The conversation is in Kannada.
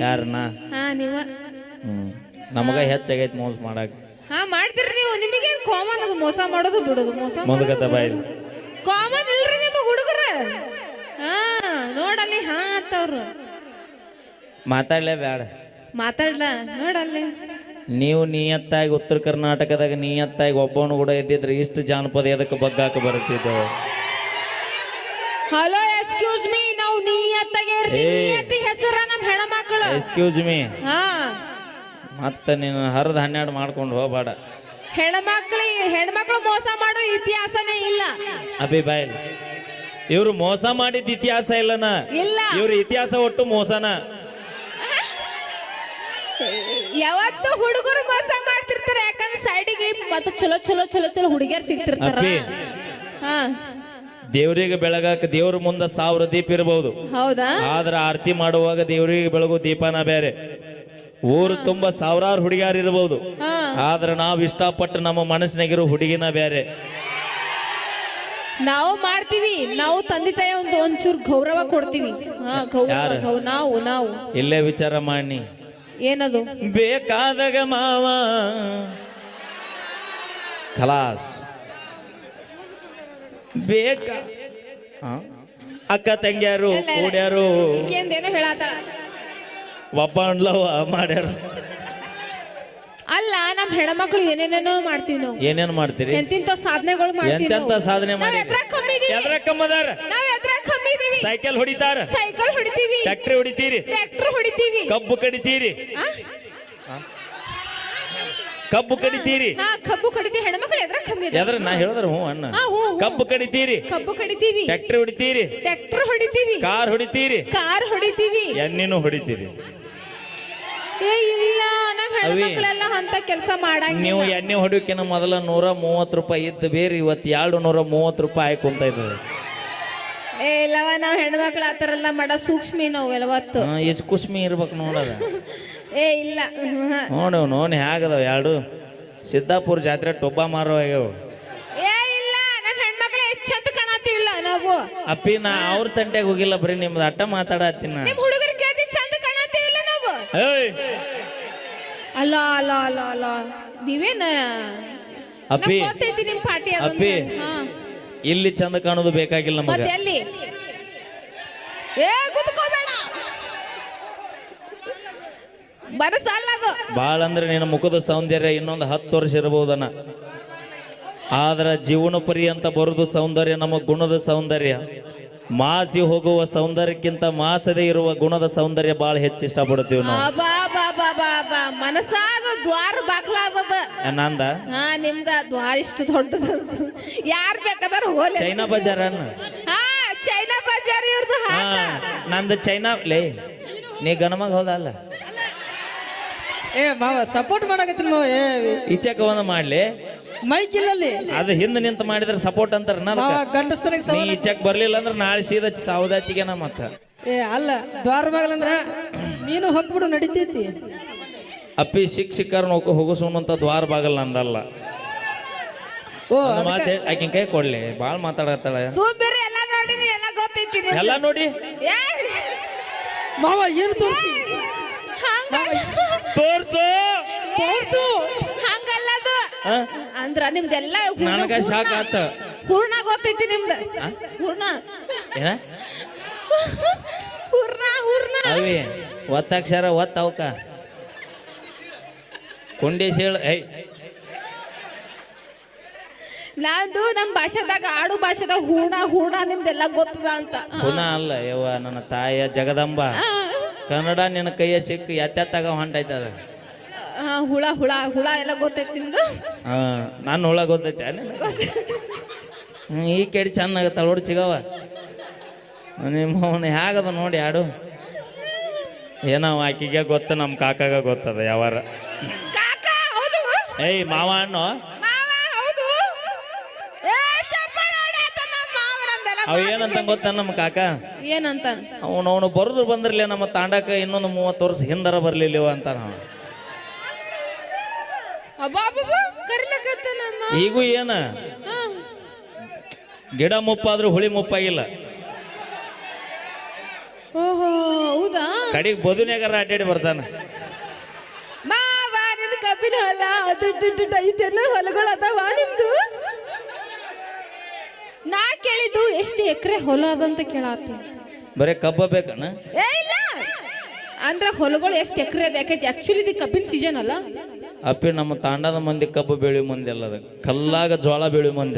ಯಾರನ್ನ ಹಾ ನೀವ ನಮಗ ಹೆಚ್ಚಾಗೈತಿ ಮೋಸ ಮಾಡಾಕ ಹಾ ಮಾಡ್ತೀರಿ ನೀವು ನಿಮಗೇನ್ ಕಾಮನ್ ಅದು ಮೋಸ ಮಾಡೋದು ಬಿಡೋದು ಮೋಸ ಮುಂದಕತ್ತ ಬಾಯ್ ಕಾಮನ್ ಇಲ್ರಿ ನಿಮ್ಮ ಹುಡುಗರ ಹಾ ನೋಡಲ್ಲಿ ಹಾ ಅಂತವ್ರು ಮಾತಾಡ್ಲೇ ಬ್ಯಾಡ ಮಾತಾಡ್ಲ ನೋಡಲ್ಲಿ ನೀವು ನಿಯತ್ತಾಗಿ ಉತ್ತರ ಕರ್ನಾಟಕದಾಗ ನಿಯತ್ತಾಗಿ ಒಬ್ಬವನು ಕೂಡ ಇದ್ದಿದ್ರೆ ಇಷ್ಟು ಜಾನಪದ ಎದಕ್ಕೆ ಬಗ್ಗಾಕ ಬರುತ್ತಿದ್ದವು ಹಲೋ ಎಕ್ಸ್ಕ್ಯೂಸ್ ಮೀ ನಾವು ನಿಯತ್ತಾಗಿ ನಿಯತ್ತಿ ಹೆಸರ ನಮ್ಮ ಹೆಣ್ಮಕ್ಳು ಎಕ್ಸ್ಕ್ಯೂಸ್ ಮೀ ಹಾ ಮತ್ತೆ ನೀನು ಹರಿದು 12 ಮಾಡ್ಕೊಂಡು ಹೋಗ್ಬೇಡ ಹೆಣ್ಮಕ್ಳು ಮೋಸ ಮಾಡೋ ಇತಿಹಾಸನೇ ಇಲ್ಲ ಅಭಿ ಬಾಯ್ ಇವ್ರು ಮೋಸ ಮಾಡಿದ ಇತಿಹಾಸ ಇಲ್ಲನ ಇಲ್ಲ ಇವ್ರ ಇತಿಹಾಸ ಒಟ್ಟು ಮೋಸನ ಯಾವತ್ತು ಹುಡುಗರು ಮೋಸ ಮಾಡ್ತಿರ್ತಾರೆ ಯಾಕಂದ್ರೆ ಸೈಡಿಗೆ ಮತ್ತೆ ಚಲೋ ಚಲೋ ಚಲೋ ಚಲೋ ಹುಡುಗಿಯರ್ ಸಿಗ್ತಿರ್ತಾರ ಹಾ ದೇವ್ರಿಗೆ ಬೆಳಗಾಕ ದೇವ್ರ ಮುಂದ 1000 ದೀಪ ಇರಬಹುದು ಹೌದಾ ಆದ್ರ ಆರತಿ ಮಾಡುವಾಗ ದೇವ್ರಿಗೆ ಬೆಳಗು ದೀಪನ ಬೇರೆ ಊರು ತುಂಬಾ 1000 ಹುಡುಗಿಯಾರು ಇರಬಹುದು ಆದ್ರೆ ನಾವ್ ಇಷ್ಟಪಟ್ಟು ನಮ್ಮ ಮನಸ್ಸಿನಾಗಿರೋ ಹುಡುಗಿನ ಬೇರೆ ನಾವು ಮಾಡ್ತೀವಿ ನಾವು ತಂದೆ ತಾಯಿ ಒಂಚೂರು ಗೌರವ ಕೊಡ್ತೀವಿ ಹಾ ಗೌರವ ನಾವು ಇಲ್ಲೇ ವಿಚಾರ ಮಾಡಿ ಏನದು ಬೇಕಾದಾಗ ಮಾವ ಖಲಾಸ್ ಬೇಕಾ ಅಕ್ಕ ತಂಗಿಯಾರು ಕೂಡ್ಯಾರು ಏನೋ ಹೇಳತ್ತಾಳ ಒಬ್ಬ ಅಣ್ಲವ ಮಾಡ್ಯಾರು ಅಲ್ಲ ನಮ್ಮ ಹೆಣ್ಮಕ್ಳು ಏನೇನೇನೋ ಮಾಡ್ತೀವಿ ನಾವು ಏನೇನ್ ಮಾಡ್ತೀರಿ ಎಂತಿಂತ ಸಾಧನೆಗಳು ಮಾಡ್ತೀವಿ ಎಂತೆಂತ ಸಾಧನೆ ಮಾಡಿ ಸೈಕಲ್ ಹೊಡಿತಾರ ಸೈಕಲ್ ಹೊಡಿತೀವಿ ಟ್ರ್ಯಾಕ್ಟರ್ ಹೊಡಿತೀರಿ ಟ್ರ್ಯಾಕ್ಟರ್ ಹೊಡಿತೀವಿ ಕಬ್ಬು ಕಡಿತೀರಿ ಕಬ್ಬು ಕಡಿತೀರಿ ಕಬ್ಬು ಕಡಿತೀವಿ ಹೆಣ್ಮಕ್ಳು ಎದ್ರ ಕಮ್ಮಿ ಎದ್ರ ನಾ ಹೇಳಿದ್ರ ಹ್ಞೂ ಅಣ್ಣ ಕಬ್ಬು ಕಡಿತೀರಿ ಕಬ್ಬು ಕಡಿತೀವಿ ಟ್ರ್ಯಾಕ್ಟರ್ ಹೊಡಿತೀರಿ ಟ್ರ್ಯಾಕ್ಟರ್ ಹೊಡಿತೀವಿ ಕಾರ್ ಹೊಡಿತೀರಿ ಕಾರ್ ಹೊಡಿತೀವಿ ಎಣ್ಣಿನೂ ಹೊಡಿತೀರಿ ಏ ಇಲ್ಲ ನಮ್ಮ ಹೆಣ್ಮಕ್ಳೆಲ್ಲ ಅಂತ ಕೆಲಸ ಮಾಡಂಗಿಲ್ಲ ನೀವು ಎಣ್ಣೆ ಹೊಡಿಯೋಕಿನ ಮೊದಲ 130 ರೂಪಾಯಿ ಇದ್ದು ಬೇರೆ ಇವತ್ತು 230 ರೂಪಾಯಿ ಕುಂತ ಇದ್ದದ ಏ ಇಲ್ಲವ ನಾವು ಹೆಣ್ಮಕ್ಳು ಆತರ ಎಲ್ಲ ಮಾಡ ಸೂಕ್ಷ್ಮಿ ನಾವು ಎಲ್ಲವತ್ತು ಎಷ್ಟು ಕುಸ್ಮಿ ಇರ್ಬೇಕು ನೋಡದ ಏ ಇಲ್ಲ ನೋಡಿ ಹೇಗದವ 2 ಸಿದ್ದಾಪುರ ಜಾತ್ರೆ ಟೊಬ್ಬ ಮಾರೋ ಆಗ್ಯಾವ ಏ ಇಲ್ಲ ನಮ್ಮ ಹೆಣ್ಮಕ್ಳು ಹೆಚ್ಚಂತ ಕಾಣತೀವಿಲ್ಲ ನಾವು ಅಪ್ಪಿ ನಾ ಅವ್ರ ತಂಟೆಗೆ ಹೋಗಿಲ್ಲ ಬರೀ ನಿಮ್ದು ಅಟ್ಟ ಮಾತಾಡತ್ತೀನಿ ನಾ ನಿಮ್ಮ ಹುಡುಗರ ಕೇಳ್ತಿ ಚಂದ ಕಾಣತೀವಿಲ್ಲ ನಾವು ಅಲ್ಲ ಅಲ್ಲ ಅಲ್ಲ ಅಲ್ಲ ನೀವೇನ ಅಪ್ಪಿ ಗೊತ್ತೈತಿ ನಿಮ್ಮ ಪಾರ್ಟಿ ಅಪ್ಪಿ ಇಲ್ಲಿ ಚಂದ ಕಾಣೋದು ಬೇಕಾಗಿಲ್ಲ ನಮಗೆ ಮತ್ತೆ ಎಲ್ಲಿ ಏ ಕುತ್ಕೋಬೇಡ ಬರಸಲ್ಲದು ಬಾಳ ಅಂದ್ರೆ ನಿನ್ನ ಮುಖದ ಸೌಂದರ್ಯ ಇನ್ನೊಂದು 10 ವರ್ಷ ಇರಬಹುದನ್ನ ಆದ್ರ ಜೀವನ ಪರ್ಯಂತ ಬರುದು ಸೌಂದರ್ಯ ನಮ್ಮ ಗುಣದ ಸೌಂದರ್ಯ ಮಾಸಿ ಹೋಗುವ ಸೌಂದರ್ಯಕ್ಕಿಂತ ಮಾಸದೆ ಇರುವ ಗುಣದ ಸೌಂದರ್ಯ ಬಾಳ ಹೆಚ್ಚು ಇಷ್ಟಪಡ್ತೀವಿ ನಾವು ಮನಸಾದ ದ್ವಾರ ಬಾಕ್ಲಾದ ನಂದ ನಿಮ್ದ ದ್ವಾರ ಇಷ್ಟು ದೊಡ್ಡದ ಯಾರ್ ಬೇಕಾದ್ರ ಹೋಗ್ಲಿ ಚೈನಾ ಬಜಾರ್ ಅನ್ನ ಚೈನಾ ಬಜಾರ್ ಇವ್ರದ್ದು ನಂದು ಚೈನಾ ಲೇ ನೀ ಗಣಮಗ ಹೋದಲ್ಲ ಏ ಮಾವ ಸಪೋರ್ಟ್ ಮಾಡಕತ್ತೀನಿ ಮಾವ ಈಚೆಕ ಒಂದು ಮಾಡ್ಲಿ ಮೈಕ್ ಇಲ್ಲಲ್ಲಿ ಅದು ಹಿಂದೆ ನಿಂತ ಮಾಡಿದ್ರೆ ಸಪೋರ್ಟ್ ಅಂತಾರ ಗಂಡಸ್ತನಿಗೆ ಈಚೆಕ್ ಬರ್ಲಿಲ್ಲ ಅಂದ್ರೆ ನಾಳೆ ಸೀದಾ ಸೌದಾತಿಗೆ ಮತ್ತ ಏ ಅಲ್ಲ ದ್ವಾರ ಬಾಗಲಂದ್ರ ನೀನು ಹೋಗ್ಬಿಡು ನಡಿತೈತಿ ಅಪ್ಪಿ ಶಿಕ್ಷಕರ ನೋಕ ಹೋಗಿಸುವಂತ ದ್ವಾರ ಬಾಗಲ್ ನಂದಲ್ಲ ಓ ಮಾತೇ ಆಕಿನ ಕೈ ಕೊಡ್ಲಿ ಬಾಳ ಮಾತಾಡತ್ತಾಳ ಎಲ್ಲ ನೋಡಿ ಮಾವ ಏನು ತೋರಿಸಿ ತೋರ್ಸು ಹಂಗಲ್ಲದು ಅಂದ್ರ ನಿಮ್ದೆಲ್ಲ ನನಗ ಶಾಕ್ ಆತ ಹೂರ್ಣ ಗೊತ್ತೈತಿ ನಿಮ್ದ ಹೂರ್ಣ ಏನ ಹೂರ್ಣ ಅವಿ ಒತ್ತಕ್ಷರ ಒತ್ತ ಅವಕ ಕೊಂಡೇಶ್ ಹೇಳ ನಂದು ನಮ್ ಭಾಷೆದಾಗ ಆಡು ಭಾಷೆದಾಗ ಹೂರ್ಣ ನಿಮ್ದೆಲ್ಲ ಗೊತ್ತದ ಅಂತ ಹುಣ ಅಲ್ಲ ಯವ್ವ ನನ್ನ ತಾಯಿಯ ಜಗದಂಬ ಕನ್ನಡ ನಿನ್ನ ಕೈಯ ಸಿಕ್ಕು ಎತ್ತಾಗ ಹೊಂಟೈತದ ಹುಳ ಎಲ್ಲ ಗೊತ್ತೈತಿ ನಿಮ್ದು ನಾನು ಹುಳ ಗೊತ್ತೈತೆ ಈ ಕೆಡಿ ಚಂದ ಆಗತ್ತ ನೋಡು ಚಿಗವ ನಿಮ್ಮ ಹೇಗದ ನೋಡಿ ಆಡು ಏನೋ ಆಕಿಗೆ ಗೊತ್ತ ನಮ್ಮ ಕಾಕಾಗ ಗೊತ್ತದ ಯಾವಾರ ಏಯ್ ಮಾವ ಅಣ್ಣು ಅವ ಏನಂತ ಗೊತ್ತ ನಮ್ಮ ಕಾಕ ಏನಂತ ಅವನು ಬರುದ್ರು ಬಂದಿರ್ಲಿ ನಮ್ಮ ತಾಂಡಕ ಇನ್ನೊಂದು 30 ವರ್ಷ ಹಿಂದರ ಬರ್ಲಿಲ್ಲ ಅಂತ ನಾವು ಈಗೂ ಏನ ಗಿಡ ಮುಪ್ಪಾದ್ರೂ ಹುಳಿ ಮುಪ್ಪಾಗಿಲ್ಲ ಓಹೋ ಹೌದಾ ಕಡೆಗೆ ಬದುನ್ಯಾಗಾರ ಅಡ್ಡಾಡಿ ಬರ್ತಾನ. ಮಾವ ನಿಂದು ಕಬ್ಬಿನ ಹೊಲ ಅದು ಐತೆಲ್ಲ ಹೊಲಗಳು ಅದಾವ ನಿಮ್ದು? ನಾ ಕೇಳಿದ್ದು ಎಷ್ಟು ಎಕರೆ ಹೊಲ ಅದಂತ ಕೇಳತ್ತೀನಿ. ಬರೇ ಕಬ್ಬ ಬೇಕಣ್ಣ? ಏ ಇಲ್ಲ, ಅಂದ್ರೆ ಹೊಲಗಳು ಎಷ್ಟು ಎಕರೆ ಅದ? ಯಾಕೆ ಆಕ್ಚುಲಿ ಇದು ಕಬ್ಬಿನ ಸೀಸನ್ ಅಲ್ಲ. ಅಪ್ಪಿ ನಮ್ಮ ತಾಂಡದ ಮಂದಿ ಕಬ್ಬು ಬೆಳೆಯೋ ಮಂದಿ ಅಲ್ಲ, ಕಲ್ಲಾಗ ಜೋಳ ಬೆಳೆಯೋ ಮಂದಿ.